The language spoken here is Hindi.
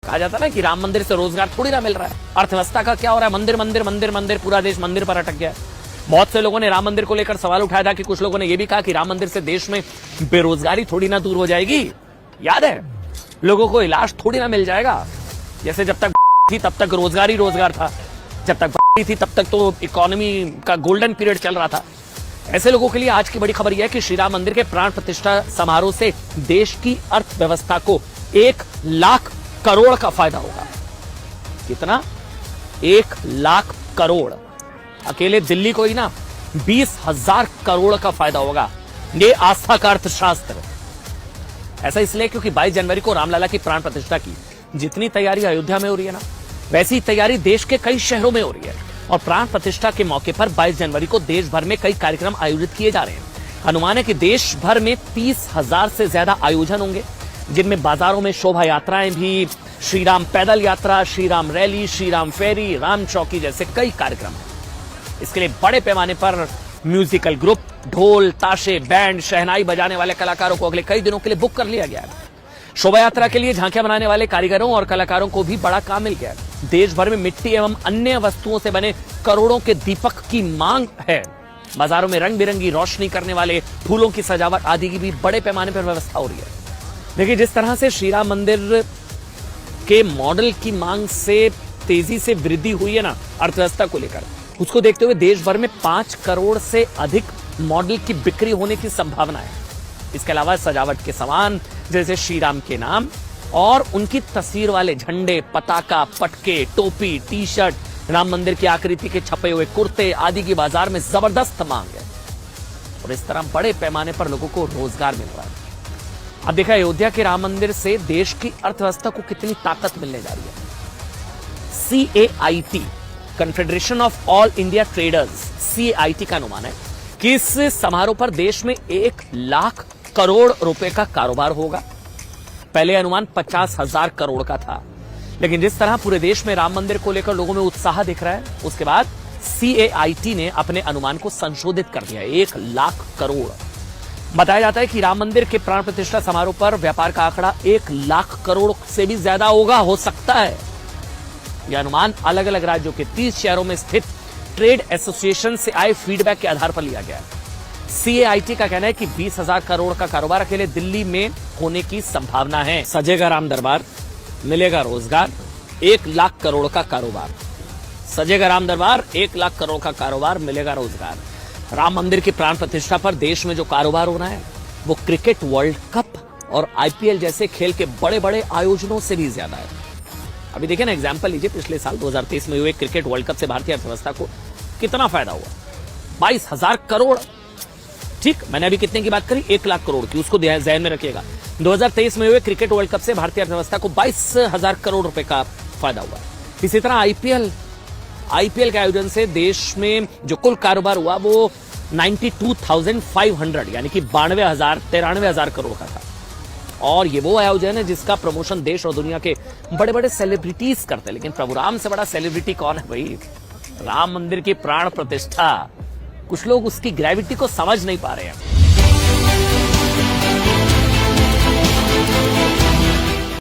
कहा जाता है ना कि राम मंदिर से रोजगार थोड़ी ना मिल रहा है। अर्थव्यवस्था का क्या हो रहा है? मंदिर मंदिर मंदिर मंदिर, पूरा देश मंदिर पर अटक गया है। बहुत से लोगों ने राम मंदिर को लेकर सवाल उठाया था कि कुछ लोगों ने यह भी कहा कि राम मंदिर से देश में बेरोजगारी थोड़ी ना दूर हो जाएगी। याद है, लोगों को इलाज थोड़ी ना मिल जाएगा। जैसे जब तक थी तब तक रोजगार ही रोजगार था, जब तक थी तब तक तो इकोनॉमी का गोल्डन पीरियड चल रहा था। ऐसे लोगों के लिए आज की बड़ी खबर यह है कि श्री राम मंदिर के प्राण प्रतिष्ठा समारोह से देश की अर्थव्यवस्था को 1 लाख करोड़ का फायदा होगा। कितना? 1 लाख करोड़। अकेले दिल्ली को ही ना 20,000 करोड़ का फायदा होगा। ये आस्था का अर्थशास्त्र। ऐसा इसलिए क्योंकि 22 जनवरी को रामलला की प्राण प्रतिष्ठा की जितनी तैयारी अयोध्या में हो रही है ना, वैसी तैयारी देश के कई शहरों में हो रही है। और प्राण प्रतिष्ठा के मौके पर 22 जनवरी को देश भर में कई कार्यक्रम आयोजित किए जा रहे हैं। अनुमान है कि देश भर में 30,000 से ज्यादा आयोजन होंगे, जिनमें बाजारों में शोभा यात्राएं भी, श्री राम पैदल यात्रा, श्री राम रैली, श्री राम फेरी, राम चौकी जैसे कई कार्यक्रम हैं। इसके लिए बड़े पैमाने पर म्यूजिकल ग्रुप, ढोल, ताशे, बैंड, शहनाई बजाने वाले कलाकारों को अगले कई दिनों के लिए बुक कर लिया गया है। शोभा यात्रा के लिए झांकियां बनाने वाले कारीगरों और कलाकारों को भी बड़ा काम मिल गया है। देश भर में मिट्टी एवं अन्य वस्तुओं से बने करोड़ों के दीपक की मांग है। बाजारों में रंग बिरंगी रोशनी करने वाले फूलों की सजावट आदि की भी बड़े पैमाने पर व्यवस्था हो रही है। देखिए, जिस तरह से श्री राम मंदिर के मॉडल की मांग से तेजी से वृद्धि हुई है ना अर्थव्यवस्था को लेकर, उसको देखते हुए देश भर में 5 करोड़ से अधिक मॉडल की बिक्री होने की संभावना है। इसके अलावा सजावट के सामान जैसे श्री राम के नाम और उनकी तस्वीर वाले झंडे, पताका, पटके, टोपी, टी शर्ट, राम मंदिर की आकृति के छपे हुए कुर्ते आदि की बाजार में जबरदस्त मांग है। और इस तरह बड़े पैमाने पर लोगों को रोजगार मिल रहा है। अब देखा, अयोध्या के राम मंदिर से देश की अर्थव्यवस्था को कितनी ताकत मिलने जा रही है। CAIT, confederation of all India traders, CAIT का अनुमान है कि इस समारोह पर देश में 1 लाख करोड़ रुपए का कारोबार होगा। पहले अनुमान 50,000 करोड़ का था, लेकिन जिस तरह पूरे देश में राम मंदिर को लेकर लोगों में उत्साह दिख रहा है, उसके बाद CAIT ने अपने अनुमान को संशोधित कर दिया, 1 लाख करोड़। बताया जाता है कि राम मंदिर के प्राण प्रतिष्ठा समारोह पर व्यापार का आंकड़ा 1 लाख करोड़ से भी ज्यादा होगा, हो सकता है। यह अनुमान अलग अलग राज्यों के 30 शहरों में स्थित ट्रेड एसोसिएशन से आए फीडबैक के आधार पर लिया गया है। CAIT का कहना है कि 20,000 करोड़ का कारोबार अकेले दिल्ली में होने की संभावना है। सजेगा राम दरबार, मिलेगा रोजगार, 1 लाख करोड़ का कारोबार। सजेगा राम दरबार, 1 लाख करोड़ का कारोबार, मिलेगा रोजगार। राम मंदिर की प्राण प्रतिष्ठा पर देश में जो कारोबार हो रहा है वो क्रिकेट वर्ल्ड कप और IPL जैसे खेल के बड़े बड़े आयोजनों से भी ज्यादा है। अभी देखिए ना, एग्जाम्पल लीजिए, पिछले साल 2023 में हुए क्रिकेट वर्ल्ड कप से भारतीय अर्थव्यवस्था को कितना फायदा हुआ? 22,000 करोड़। ठीक, मैंने अभी कितने की बात करी? 1 लाख करोड़ की, उसको ध्यान में रखिएगा। 2023 में हुए क्रिकेट वर्ल्ड कप से भारतीय अर्थव्यवस्था को 22,000 करोड़ रुपए का फायदा हुआ। इसी तरह IPL के आयोजन से देश में जो कुल कारोबार हुआ वो 92,500 यानी कि 93,000 करोड़ का था। और ये वो आयोजन है जिसका प्रमोशन देश और दुनिया के बड़े बड़े सेलिब्रिटीज करते हैं। लेकिन प्रभु राम से बड़ा सेलिब्रिटी कौन है भाई? राम मंदिर की प्राण प्रतिष्ठा। कुछ लोग उसकी ग्रेविटी को समझ नहीं पा रहे हैं।